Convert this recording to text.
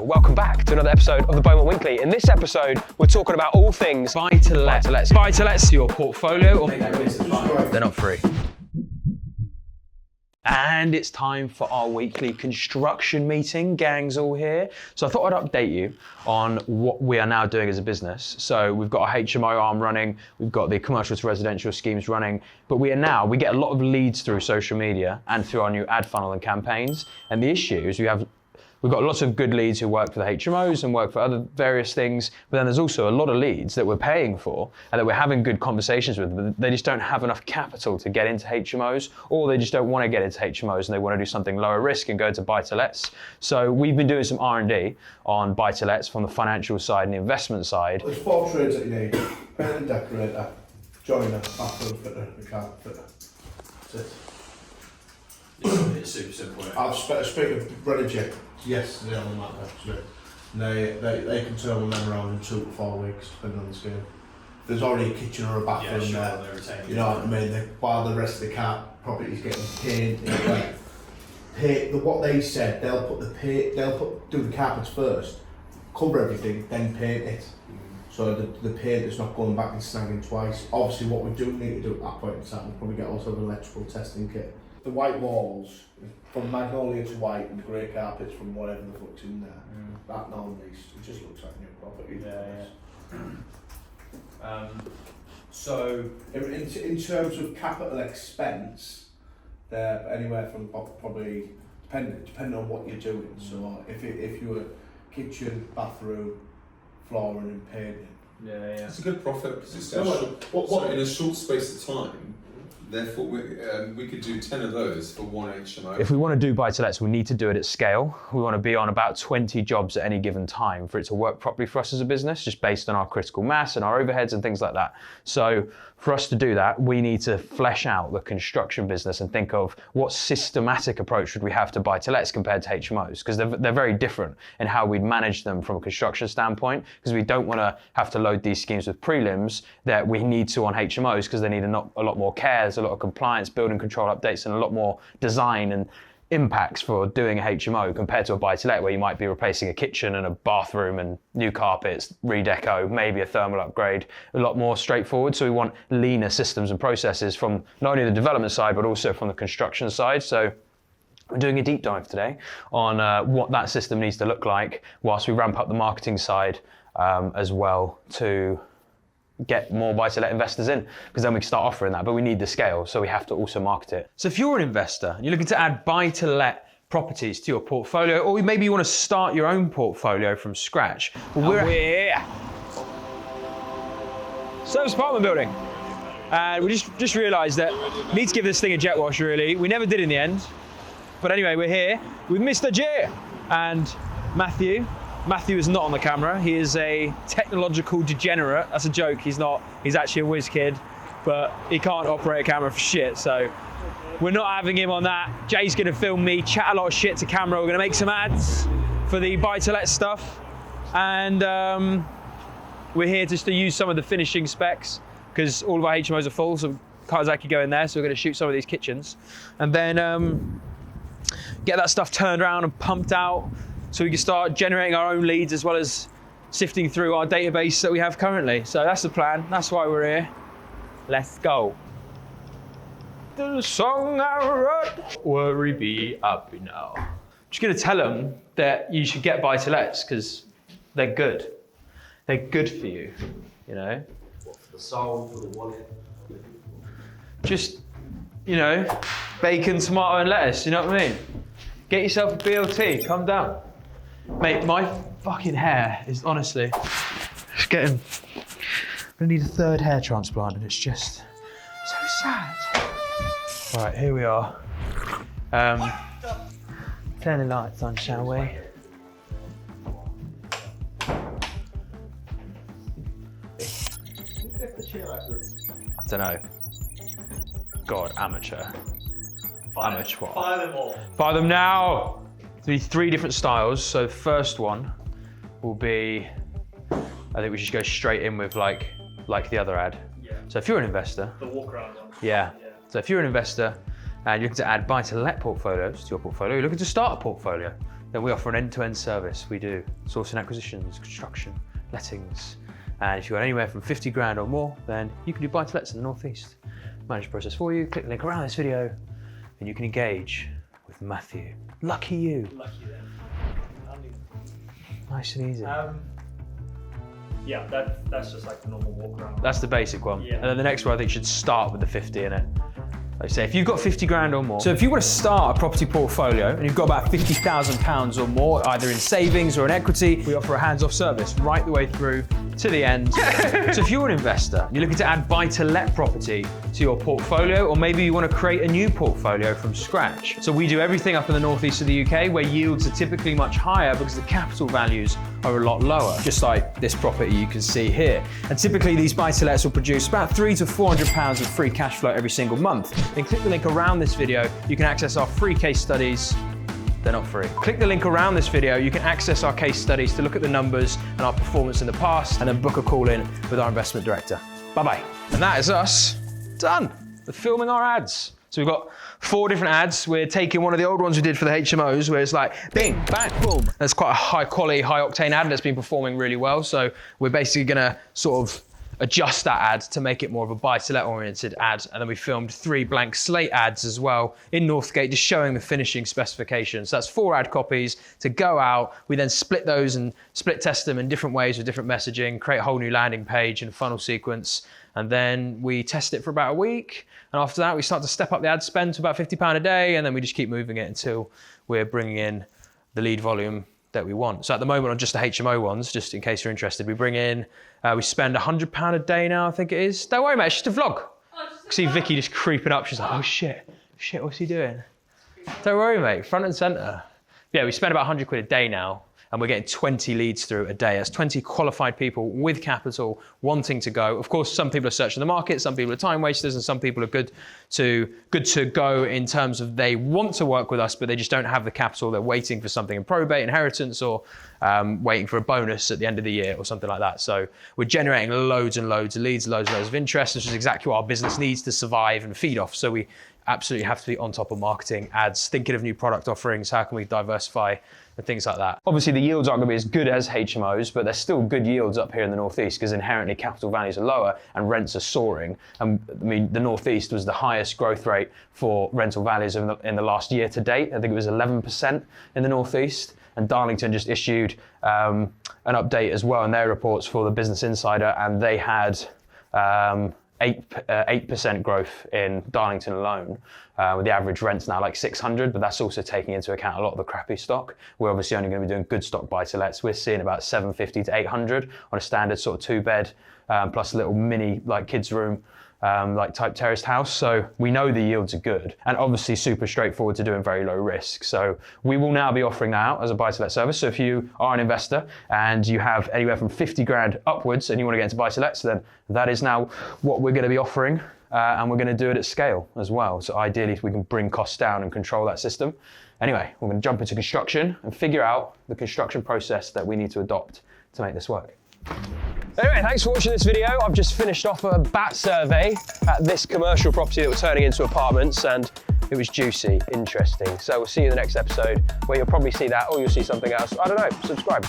welcome back to another episode of the Beaumont Weekly. In this episode, we're talking about all things buy-to-let. Buy-to-lets to your portfolio, or they're not free. And it's time for our weekly construction meeting. Gang's all here. So I thought I'd update you on what we are now doing as a business. So we've got our HMO arm running, we've got the commercial to residential schemes running, but we get a lot of leads through social media and through our new ad funnel and campaigns. And the issue is we've got lots of good leads who work for the HMOs and work for other various things, but then there's also a lot of leads that we're paying for and that we're having good conversations with, but they just don't have enough capital to get into HMOs, or they just don't want to get into HMOs and they want to do something lower risk and go to buy-to-lets. So we've been doing some R&D on buy-to-lets from the financial side and the investment side. There's 4 trades that you need: painter, decorator, joiner, bathroom fitter, and carpet fitter. That's it. It's super simple. I've spoken to Renogy yesterday on the map actually. They can turn them around in 2 to 4 weeks, depending on the scheme. There's already a kitchen or a bathroom there. You know what I mean? While the rest of the property is getting painted, what they said, they'll do the carpets first, cover everything, then paint it. So the paint is not going back and snagging twice. Obviously, what we do need to do at that point in time, we'll probably get also an electrical testing kit. The white walls, from magnolia to white, and the grey carpets from whatever the fuck's in there. That normally, it just looks like new property. So in terms of capital expense, they're anywhere from probably depending on what you're doing. So if you were kitchen, bathroom, flooring and painting. It's a good profit because it's in a short space of time. Therefore, we could do 10 of those for one HMO. If we want to do buy-to-lets, we need to do it at scale. We want to be on about 20 jobs at any given time for it to work properly for us as a business, just based on our critical mass and our overheads and things like that. So for us to do that, we need to flesh out the construction business and think of what systematic approach would we have to buy-to-lets compared to HMOs, because they're very different in how we'd manage them from a construction standpoint, because we don't want to have to load these schemes with prelims that we need to on HMOs, because they need a lot more care, there's a lot of compliance, building control updates, and a lot more design and impacts for doing a HMO compared to a buy-to-let where you might be replacing a kitchen and a bathroom and new carpets, redeco, maybe a thermal upgrade, a lot more straightforward. So we want leaner systems and processes from not only the development side, but also from the construction side. So we're doing a deep dive today on what that system needs to look like whilst we ramp up the marketing side as well to get more buy-to-let investors in, because then we can start offering that, but we need the scale, so we have to also market it. So if you're an investor and you're looking to add buy-to-let properties to your portfolio, or maybe you want to start your own portfolio from scratch, we're here. Service apartment building. And we just realised that we need to give this thing a jet wash, really. We never did in the end. But anyway, we're here with Mr. J and Matthew. Matthew is not on the camera. He is a technological degenerate. That's a joke. He's not. He's actually a whiz kid, but he can't operate a camera for shit. So we're not having him on that. Jay's gonna film me, chat a lot of shit to camera. We're gonna make some ads for the buy-to-let stuff. And we're here just to use some of the finishing specs because all of our HMOs are full, so can't exactly go in there. So we're gonna shoot some of these kitchens and then get that stuff turned around and pumped out, so we can start generating our own leads as well as sifting through our database that we have currently. So that's the plan. That's why we're here. Let's go. The song I wrote, worry be happy now. I'm just gonna tell them that you should get buy-to-lets because they're good. They're good for you, you know? what, for the soul, for the wallet? Just, you know, bacon, tomato and lettuce, you know what I mean? Get yourself a BLT, calm down. Mate, my fucking hair is honestly just getting, I'm gonna need a 3rd hair transplant and it's just so sad. Right, here we are. Turn the lights on, shall we? I don't know. God, amateur. Amateur. Fire them all. Fire them now! There'll be 3 different styles. So the first one will be, I think we should go straight in with like the other ad. Yeah. So if you're an investor. The walk around one. Yeah. So if you're an investor and you're looking to add buy-to-let portfolios to your portfolio, you're looking to start a portfolio, then we offer an end-to-end service. We do sourcing, acquisitions, construction, lettings. And if you want anywhere from 50 grand or more, then you can do buy-to-lets in the Northeast. Manage the process for you. Click the link around this video and you can engage with Matthew. Lucky you. Lucky then. Nice and easy. Yeah, that's just like the normal walk around. That's the basic one. Yeah. And then the next one I think should start with the 50 in it. Like I say, if you've got 50 grand or more. So if you want to start a property portfolio and you've got about £50,000 or more, either in savings or in equity, we offer a hands-off service right the way through to the end. So if you're an investor, you're looking to add buy-to-let property to your portfolio, or maybe you want to create a new portfolio from scratch. So we do everything up in the northeast of the UK where yields are typically much higher because the capital values are a lot lower, just like this property you can see here. And typically these buy-to-lets will produce about £300 to £400 of free cash flow every single month. Then click the link around this video, you can access our free case studies. They're not free. Click the link around this video, you can access our case studies to look at the numbers and our performance in the past, and then book a call in with our investment director. Bye-bye. And that is us done. We're filming our ads. So we've got 4 different ads. We're taking one of the old ones we did for the HMOs where it's like, bing, bang, boom. That's quite a high quality, high octane ad that's been performing really well. So we're basically gonna sort of adjust that ad to make it more of a buy-to-let oriented ad. And then we filmed 3 blank slate ads as well in Northgate, just showing the finishing specifications. So that's 4 ad copies to go out. We then split those and split test them in different ways with different messaging, create a whole new landing page and funnel sequence. And then we test it for about a week. And after that, we start to step up the ad spend to about £50 a day. And then we just keep moving it until we're bringing in the lead volume that we want. So at the moment on just the HMO ones, just in case you're interested, we bring in, we spend £100 a day now, I think it is. Don't worry, mate, it's just a vlog. See Vicky just creeping up. She's like, oh shit, what's he doing? Don't worry, mate, front and center. Yeah, we spend about 100 quid a day now, and we're getting 20 leads through a day. That's 20 qualified people with capital wanting to go. Of course, some people are searching the market, some people are time wasters, and some people are good to go in terms of they want to work with us, but they just don't have the capital. They're waiting for something in probate, inheritance, or waiting for a bonus at the end of the year or something like that. So we're generating loads and loads of leads, loads and loads of interest. This is exactly what our business needs to survive and feed off. So we absolutely have to be on top of marketing, ads, thinking of new product offerings, how can we diversify, and things like that. Obviously the yields aren't going to be as good as HMOs, but they're still good yields up here in the Northeast because inherently capital values are lower and rents are soaring. And I mean, the Northeast was the highest growth rate for rental values in the last year to date. I think it was 11% in the Northeast. And Darlington just issued an update as well in their reports for the Business Insider, and they had 8% growth in Darlington alone, with the average rents now like 600, but that's also taking into account a lot of the crappy stock. We're obviously only going to be doing good stock buy-to-lets. We're seeing about 750 to 800 on a standard sort of 2-bed, plus a little mini like kids room, like type terraced house. So we know the yields are good and obviously super straightforward to do and very low risk. So we will now be offering that out as a buy-to-let service. So if you are an investor and you have anywhere from 50 grand upwards and you want to get into buy-to-lets, then that is now what we're going to be offering. And we're going to do it at scale as well. So ideally we can bring costs down and control that system. Anyway, we're going to jump into construction and figure out the construction process that we need to adopt to make this work. Anyway, thanks for watching this video. I've just finished off a BAT survey at this commercial property that we're turning into apartments, and it was juicy, interesting. So we'll see you in the next episode where you'll probably see that or you'll see something else. I don't know, subscribe.